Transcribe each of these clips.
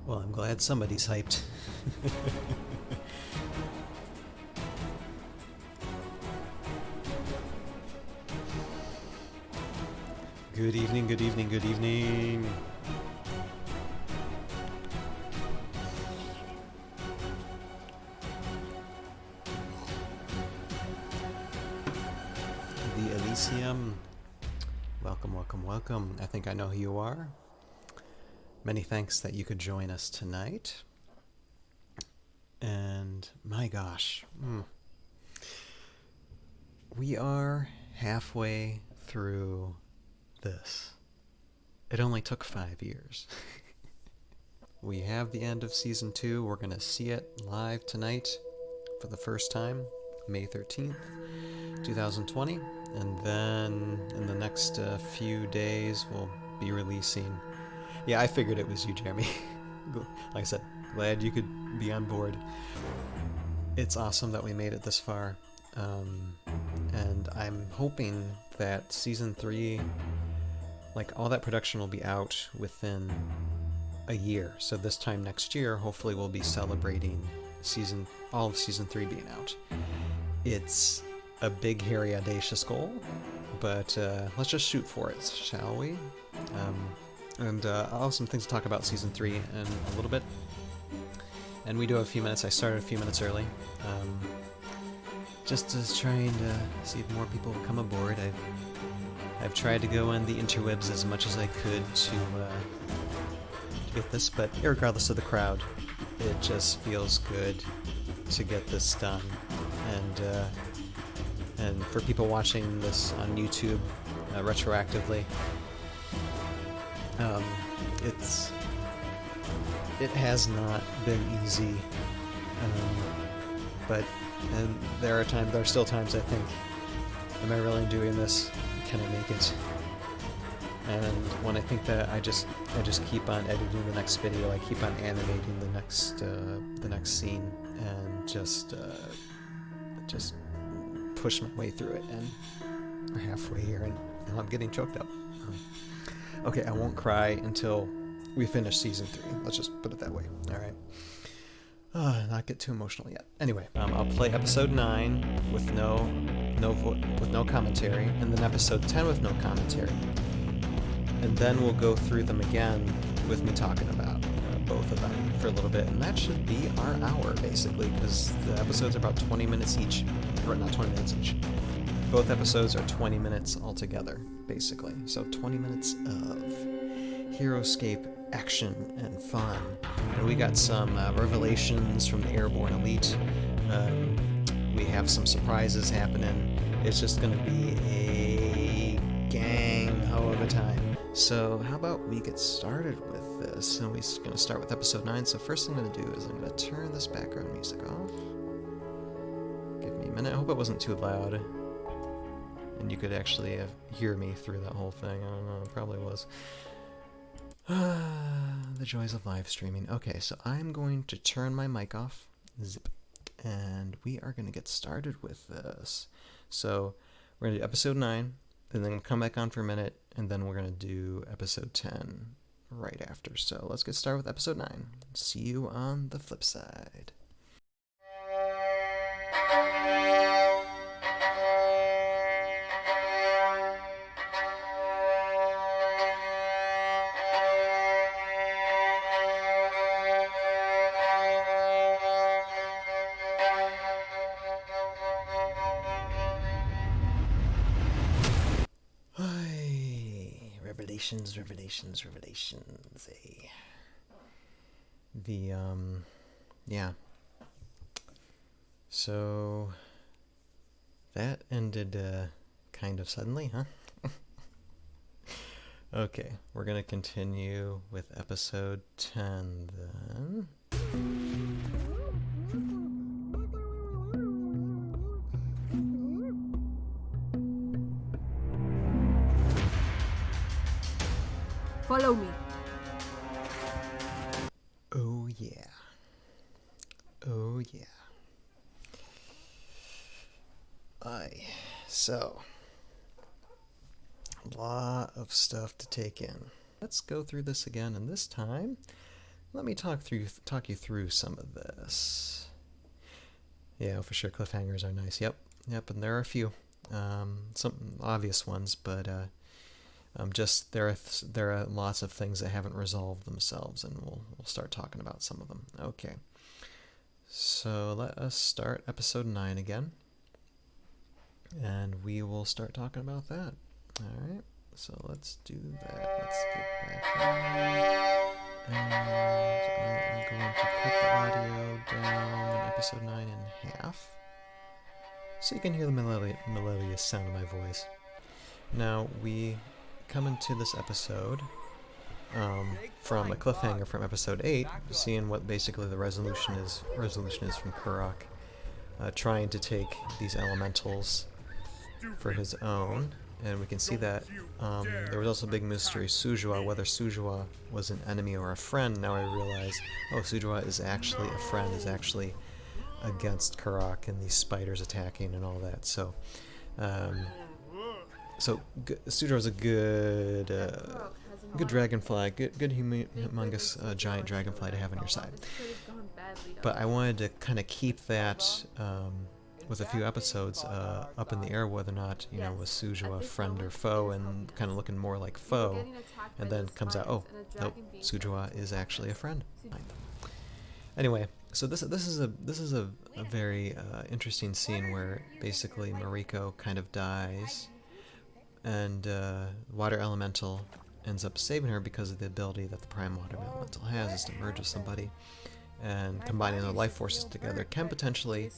Well, I'm glad somebody's hyped. Good evening, good evening, good evening. The Elysium. Welcome, welcome, welcome. I think I know who you are. Many thanks that you could join us tonight. And my gosh, we are halfway through this. It only took 5 years. We have the end of season 2. We're going to see it live tonight for the first time, May 13th, 2020. And then in the next few days, we'll be releasing. Yeah, I figured it was you, Jeremy. Like I said, glad you could be on board. It's awesome that we made it this far. And I'm hoping that season 3, like all that production will be out within a year. So this time next year, hopefully we'll be celebrating all of season 3 being out. It's a big, hairy, audacious goal, but let's just shoot for it, shall we? And I'll have some things to talk about season 3 in a little bit. And we do have a few minutes. I started a few minutes early, just to try and see if more people will come aboard. I've tried to go on the interwebs as much as I could to get this, but regardless of the crowd, it just feels good to get this done. And for people watching this on YouTube retroactively, it has not been easy, but there are still times I think, am I really doing this? Can I make it? And when I think that, I just keep on editing the next video. I keep on animating the next scene, and just push my way through it. And we're halfway here, and now I'm getting choked up. Okay, I won't cry until we finish season 3. Let's just put it that way. All right. Not get too emotional yet. Anyway, I'll play episode 9 with no commentary, and then episode 10 with no commentary. And then we'll go through them again with me talking about both of them for a little bit. And that should be our hour, basically, because the episodes are about 20 minutes each. Or not 20 minutes each. Both episodes are 20 minutes altogether, basically. So 20 minutes of Heroscape action and fun. And we got some revelations from the Airborne Elite. We have some surprises happening. It's just going to be a gang-ho of a time. So how about we get started with this? And we're going to start with episode 9. So first thing I'm going to do is I'm going to turn this background music off. Give me a minute. I hope it wasn't too loud. And you could actually hear me through that whole thing. I don't know, it probably was. The joys of live streaming. Okay, so I'm going to turn my mic off. Zip. And we are going to get started with this. So we're going to do episode 9, and then come back on for a minute, and then we're going to do episode 10 right after. So let's get started with episode 9. See you on the flip side. Revelations. Yeah. So that ended kind of suddenly, huh? Okay, we're gonna continue with episode 10 then. Follow me. Oh yeah. Oh yeah. So, a lot of stuff to take in. Let's go through this again, and this time let me talk you through some of this. Yeah, for sure, cliffhangers are nice. Yep, and there are a few, some obvious ones, but just there are lots of things that haven't resolved themselves, and we'll start talking about some of them. Okay, so let us start episode 9 again, and we will start talking about that. All right, so let's do that. Let's get back in, and I am going to cut the audio down in episode 9 in half, so you can hear the melodious sound of my voice. Now we come into this episode from a cliffhanger from episode 8, seeing what basically the resolution is from Kurok, trying to take these elementals for his own, and we can see that there was also a big mystery, Sujuwa, whether Sujuwa was an enemy or a friend. Now I realize, oh, Sujuwa is actually a friend, is actually against Kurok and these spiders attacking and all that. So Sujuwa is a good dragonfly, good humongous giant dragonfly to have on your side. But I wanted to kind of keep that with a few episodes up in the air, whether or not, was Sujuwa a friend or foe, and kind of looking more like foe, and then comes out, oh, nope, Sujuwa is actually a friend. Anyway, so this is a very interesting scene where basically Mariko kind of dies, and Water Elemental ends up saving her because of the ability that the Prime Water Elemental has, is to merge with somebody, and combining their life forces together can potentially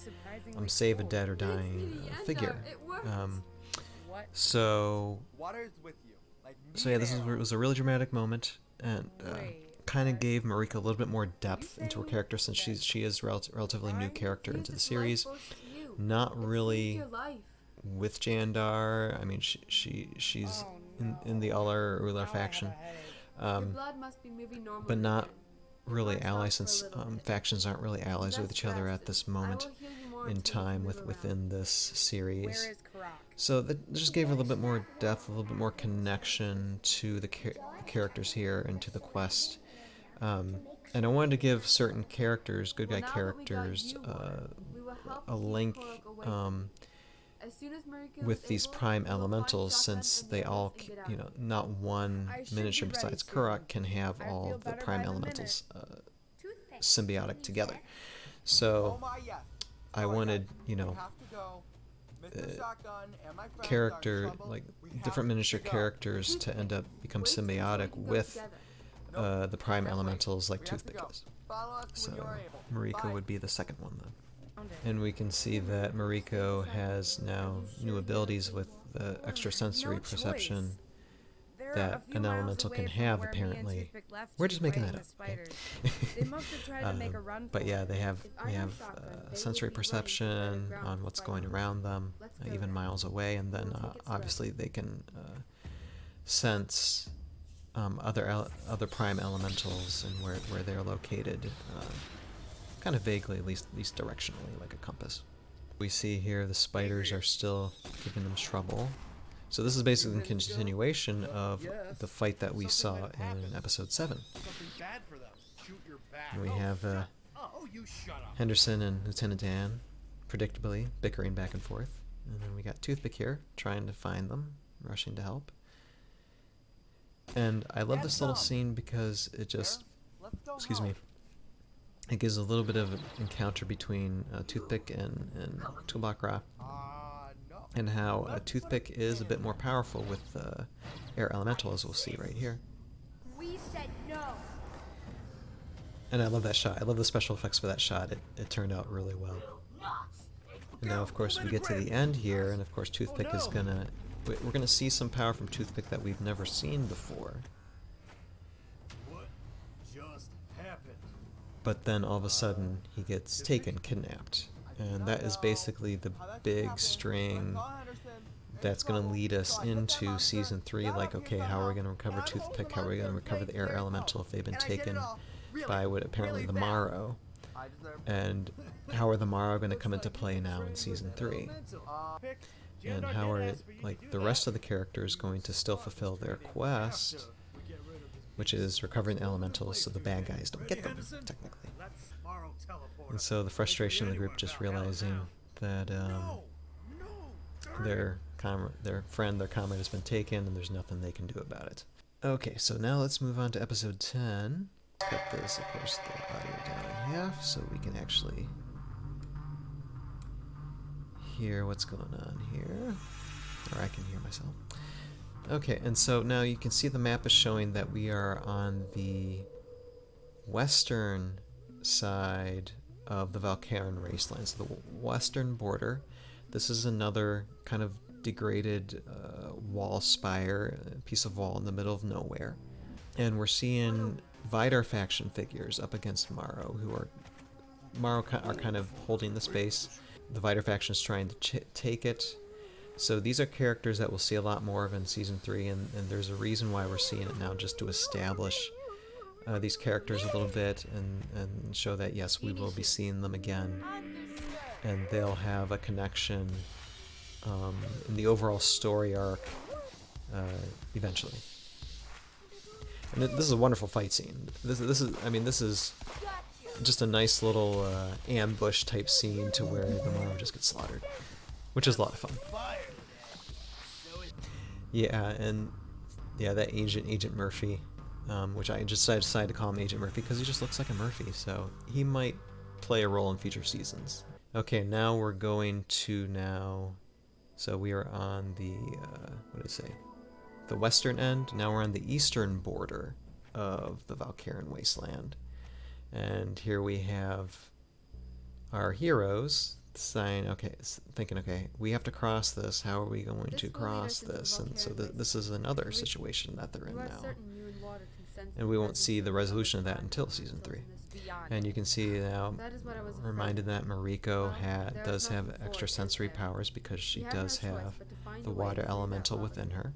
save a dead or dying figure. So yeah, this was a really dramatic moment, and kind of gave Mariko a little bit more depth into her character, since she is relatively new character into the series, not really with Jandar. I mean, she's in the Ular faction, but not really allies, since factions aren't really allies with each other at this moment in time within this series. So that just gave her a little bit more depth, a little bit more connection to the characters here and to the quest. And I wanted to give certain characters, good guy characters, a link with these prime elementals, since they all, not one miniature besides Kurok can have all the prime elementals symbiotic together. So I wanted, character, like different miniature characters, to end up become symbiotic with the prime elementals, like Toothpick is. So Mariko would be the second one, then. And we can see that Mariko has now new abilities with the extrasensory perception that an elemental can have, apparently. We're just making that up. Okay? But yeah, they have sensory perception on what's going around them, even miles away, and then obviously they can sense other prime elementals and where they're located, kind of vaguely, at least directionally, like a compass. We see here the spiders are still giving them trouble. So this is basically a continuation of the fight that we saw in episode 7. And we have Henderson and Lieutenant Dan, predictably, bickering back and forth. And then we got Toothpick here, trying to find them, rushing to help. And I love this little scene because it just, it gives a little bit of an encounter between Toothpick and Tulbakra, and how Toothpick is a bit more powerful with Air Elemental, as we'll see right here. We said no. And I love that shot. I love the special effects for that shot. It turned out really well. And now, of course, we get to the end here, and of course Toothpick is gonna... We're gonna see some power from Toothpick that we've never seen before. What just happened? But then all of a sudden he gets kidnapped. And that is basically the big string that's going to lead us into Season 3. Like, okay, how are we going to recover Toothpick? How are we going to recover the Air Elemental if they've been taken by what apparently the Morrow? And how are the Morrow going to come into play now in Season 3? And how are, the rest of the characters going to still fulfill their quest which is recovering the elementals so the bad guys don't get them, technically. Let's Morrow teleport And us so the frustration of the anywhere group just about hell realizing now. that No, darn it. their friend, their comrade has been taken, and there's nothing they can do about it. Okay, so now let's move on to episode 10. Cut this, of course, the audio down in half so we can actually hear what's going on here. Or I can hear myself. Okay, and so now you can see the map is showing that we are on the western side of the Valkyran wasteland, so the western border. This is another kind of degraded wall spire, a piece of wall in the middle of nowhere. And we're seeing Vidar faction figures up against Morrow, who are kind of holding the space. The Vidar faction is trying to take it. So these are characters that we'll see a lot more of in Season 3, and there's a reason why we're seeing it now, just to establish these characters a little bit and show that, yes, we will be seeing them again. And they'll have a connection in the overall story arc eventually. And this is a wonderful fight scene. This is just a nice little ambush type scene to where the Morrow just gets slaughtered, which is a lot of fun. Yeah, and yeah, that Agent Murphy, which I just decided to call him Agent Murphy because he just looks like a Murphy, so he might play a role in future seasons. Okay, now we're going to so we are on the, what did it say? The western end. Now we're on the eastern border of the Valkyran wasteland. And here we have our heroes saying, okay, we have to cross this. How are we going to cross this? And so this is another situation that they're in now. And we won't see the resolution of that until Season 3. And you can see now, reminded that Mariko does have extrasensory powers because she does have the water elemental within her.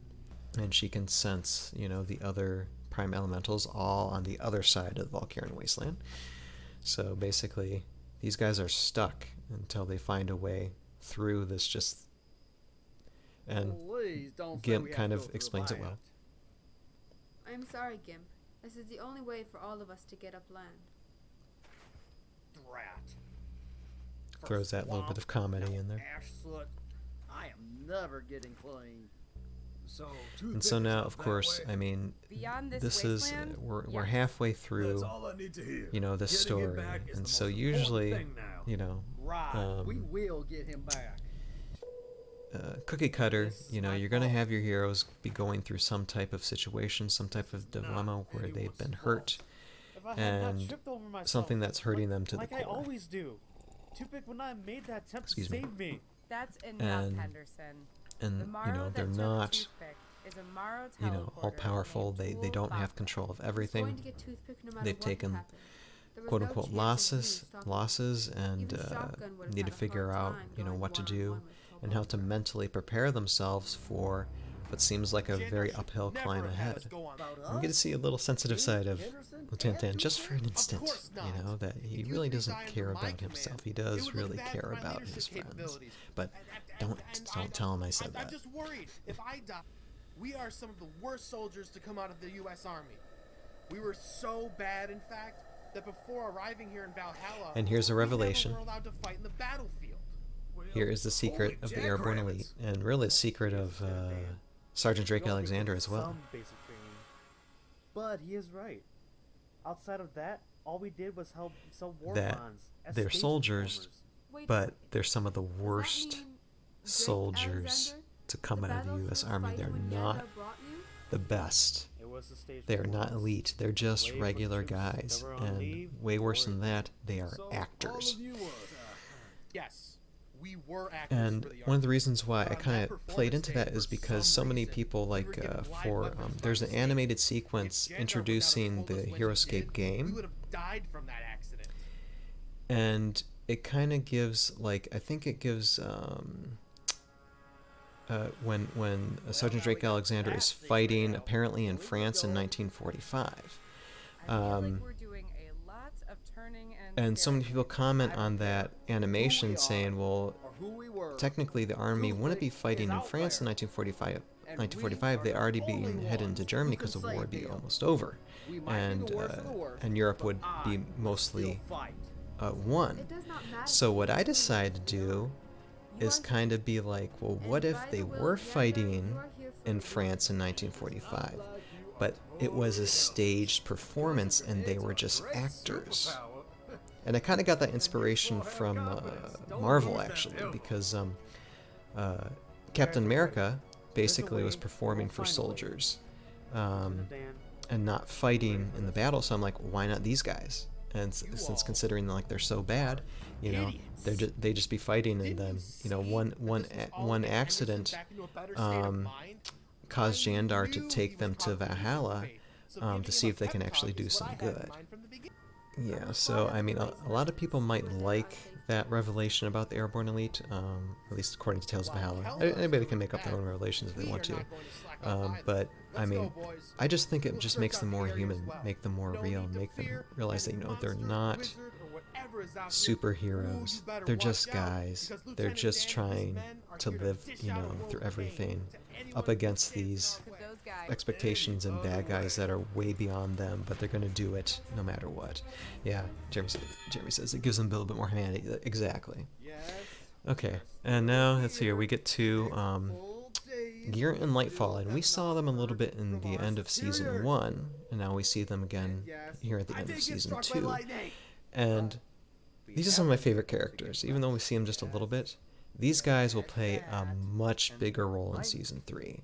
And she can sense, the other prime elementals all on the other side of the Valkyran wasteland. So basically, these guys are stuck until they find a way through this and Gimp kind of explains it well. I'm sorry, Gimp. This is the only way for all of us to get up land. Rat. Throws that little bit of comedy in there. Ash soot. I am never getting clean. And so now, of course, this is we're halfway through, this story, and so usually, we will get him back. Cookie cutter, you're gonna have your heroes be going through some type of situation, some type of dilemma where they've been hurt, and something that's hurting them to the core. I always do. Tupic would not have made that attempt to Excuse me. save me. That's enough, Henderson. And they're not all powerful. They don't have control of everything. They've taken quote unquote losses and need to figure out what to do and how to mentally prepare themselves for what seems like a very uphill climb ahead. We get to see a little sensitive side of Lieutenant Dan just for an instant, that he really doesn't care about himself. He does really care about his friends. But don't tell him I said that. I'm just worried. If I die, we are some of the worst soldiers to come out of the U.S. Army. We were so bad, in fact, that before arriving here in Valhalla, and here's a revelation. we never were allowed to fight in the battlefield. Here is the secret of the Airborne Elite, and really the secret of Sergeant Drake Alexander as well. Some basic training. But he is right. Outside of that, all we did was help sell war That bonds. as they're space soldiers, reformers. but they're some of the worst soldiers to come out of the U.S. Army. They're not the best. It was the stage They are not reformers. elite. They're just Slave regular troops guys. that were on And leave way worse or- than that, they are So, actors. all of you was, Yes, we were actors And for the one of the Army. reasons why I But on kind that of played into performance that day, is for because so some many reason, people we like were given live weapons there's by an mistake. animated sequence If Jandar introducing would not the have told us what he Heroscape did, game. we would have died from that accident. And it kind of gives I think it gives when Sergeant Drake Alexander is fighting apparently in France in 1945. I feel like we're doing a lot of turning And so many people comment I don't on that animation saying, well, or who we were. technically the army wouldn't be fighting in France in 1945 1945, they already been headed into Germany because the war would be almost over, and Europe would be mostly won. It does not matter. So what I decided to do is kind of be like, well, what if they were fighting in France in 1945, but it was a staged performance and they were just actors? And I kind of got that inspiration from Marvel, actually, because Captain America basically was performing for soldiers and not fighting in the battle. So I'm like, why not these guys? And since considering like they're so bad, you know, they just be fighting, and then one accident caused Jandar to take them to Valhalla to see if they can actually do some good. Yeah, so I mean, a lot of people might like that revelation about the Airborne Elite, at least according to Tales of Valhalla. Anybody can make up their own revelations if they want to. But I mean, I just think it just makes them more human, make them more real, make them realize that, you know, they're not superheroes. They're just guys. They're just trying to live, you know, through everything up against these expectations and bad guys that are way beyond them, but they're going to do it no matter what. Yeah, Jeremy says it gives them a little bit more humanity. Exactly. Okay, and now let's see here. We get to Gear and Lightfall, and we saw them a little bit in the end of season 1, and now we see them again here at the end of season 2. And these are some of my favorite characters, even though we see them just a little bit. These guys will play a much bigger role in season 3.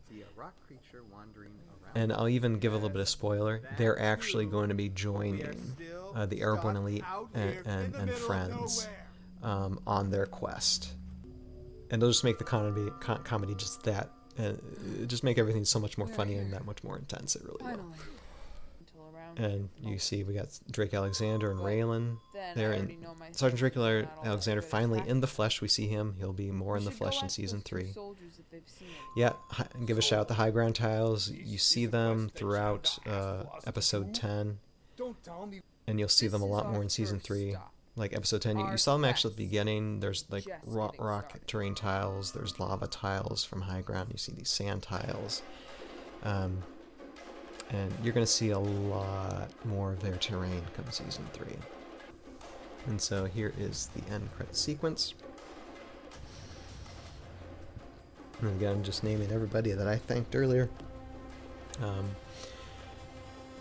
And I'll even give a little bit of spoiler. They're actually going to be joining the Airborne Elite and friends on their quest. And they'll just make the comedy just that, just make everything so much more funny and that much more intense. It really will. And you see we got Drake Alexander and Raylan there, and Sergeant Drake Alexander finally in the flesh. We see him. He'll be more in the flesh in season 3. Yeah, give a shout out to High Ground Tiles. You see them throughout episode 10, and you'll see them a lot more in season 3. Like episode 10, you saw them actually at the beginning. There's like rock terrain tiles. There's lava tiles from High Ground. You see these sand tiles. And you're going to see a lot more of their terrain come season 3. And so here is the end credit sequence. And again, just naming everybody that I thanked earlier.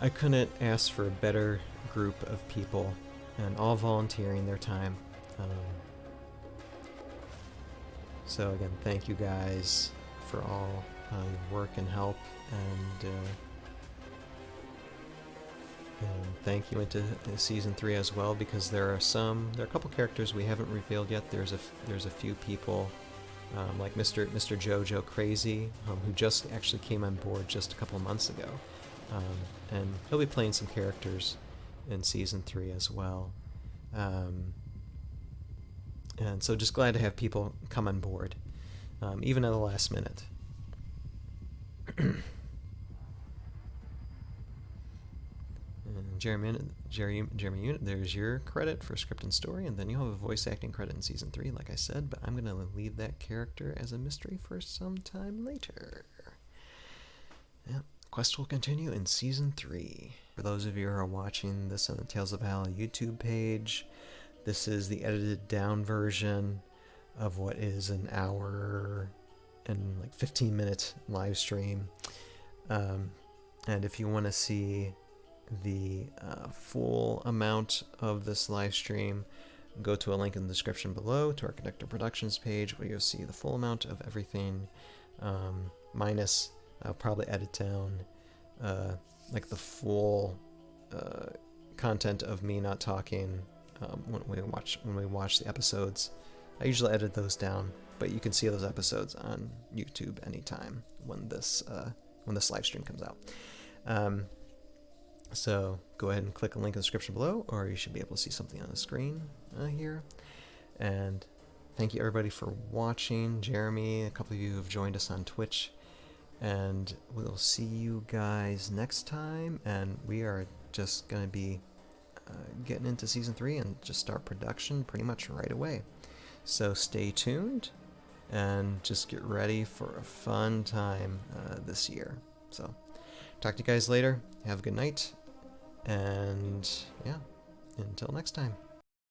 I couldn't ask for a better group of people, and all volunteering their time. So again, thank you guys for all your work and help, and thank you into season 3 as well, because there are a couple characters we haven't revealed yet. There's a few people like Mr. Jojo Crazy, who just actually came on board just a couple months ago, and he'll be playing some characters in season 3 as well. And so just glad to have people come on board, even at the last minute. And Jeremy Unit, there's your credit for script and story, and then you'll have a voice acting credit in season 3, like I said, but I'm going to leave that character as a mystery for some time later. Yeah, quest will continue in season 3. For those of you who are watching this on the Tales of Valhalla YouTube page, this is the edited down version of what is an hour and like 15-minute live stream. And if you want to see the full amount of this live stream, go to a link in the description below to our Connector Productions page, where you'll see the full amount of everything, minus I'll probably edit down like the full content of me not talking when we watch the episodes. I usually edit those down, but you can see those episodes on YouTube anytime when this live stream comes out. So go ahead and click a link in the description below, or you should be able to see something on the screen here. And thank you everybody for watching. Jeremy, a couple of you have joined us on Twitch, and we'll see you guys next time. And we are just going to be getting into season 3 and just start production pretty much right away. So stay tuned, and just get ready for a fun time this year. So, talk to you guys later. Have a good night. And yeah, until next time.